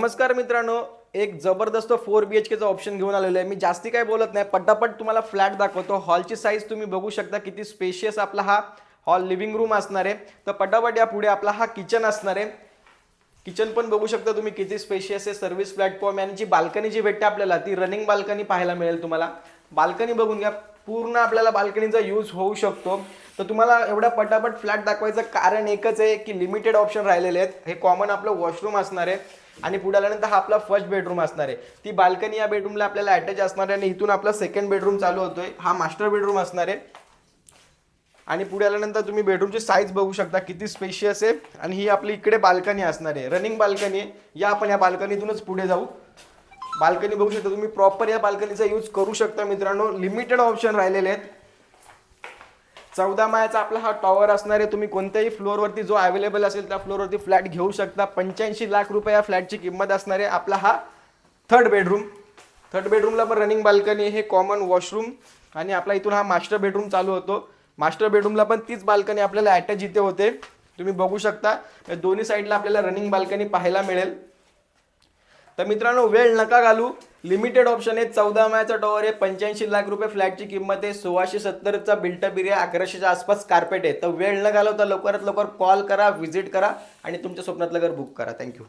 नमस्कार मित्रांनो, एक जबरदस्त 4 BHK ऑप्शन घेऊन आलेलो आहे। मी जास्ती काय बोलत नाही, पटापट तुम्हाला फ्लॅट दाखवतो। हॉलची साईज तुम्ही बघू शकता, किती स्पेशियस आपला हा हॉल लिव्हिंग रूम असणार आहे। तर पटापट या पुढे आपला हा किचन असणार आहे। किचन पण बघू शकता तुम्ही किती स्पेशियस आहे। सर्व्हिस प्लॅटफॉर्म आणि जी बाल्कनी जी भेटते आपल्याला ती रनिंग बाल्कनी पाहायला मिळेल तुम्हाला। बाल्कनी बघून घ्या, पूर्ण आपल्याला बाल्कनीचा यूज होऊ शकतो। तर तुम्हाला एवढा पटापट फ्लॅट दाखवायचं कारण एकच आहे की लिमिटेड ऑप्शन राहिलेले आहेत। हे कॉमन आपलं वॉशरूम असणार आहे आणि पुढे आल्यानंतर हा आपला फर्स्ट बेडरूम असणार आहे। ती बाल्कनी या बेडरूमला आपल्याला अटॅच असणार आहे आणि इथून आपला सेकंड बेडरूम चालू होतोय। हा मास्टर बेडरूम असणार आहे आणि पुढे आल्यानंतर तुम्ही बेडरूमची साईज बघू शकता किती स्पेशियस आहे। आणि ही आपली इकडे बाल्कनी असणार आहे, रनिंग बाल्कनी। या आपण या बाल्कनीतूनच पुढे जाऊ। बाल्कनी बघू शकता तुम्ही, प्रॉपर या बाल्कनीचा यूज करू शकता मित्रांनो। लिमिटेड ऑप्शन राहिलेले आहेत। 14 माळ्याचा आपला हा टॉवर असणार आहे। तुम्ही कोणत्याही फ्लोअरवरती जो अवेलेबल असेल त्या फ्लोअरवरती फ्लॅट घेऊ शकता। 85 लाख रुपये या फ्लॅटची किंमत असणार आहे। आपला हा थर्ड बेडरूमला पण रनिंग बाल्कनी, हे कॉमन वॉशरूम आणि आपला इथून हा मास्टर बेडरूम चालू होतो। मास्टर बेडरूमला पण तीच बाल्कनी आपल्याला अटॅच इथे होते, तुम्ही बघू शकता। दोन्ही साईडला आपल्याला रनिंग बाल्कनी पाहायला मिळेल। तर मित्रांनो, वेळ नका घालू, लिमिटेड ऑप्शन आहे। 14 माळ्याचा टॉवर आहे, 85 लाख रुपये फ्लॅटची किंमत आहे। 1670चा बिल्टअप एरिया, 1100च्या आसपास कार्पेट आहे। तर वेळ न घालवता लवकरात लवकर कॉल करा, व्हिजिट करा आणि तुमच्या स्वप्नातलं घर बुक करा। थँक्यू।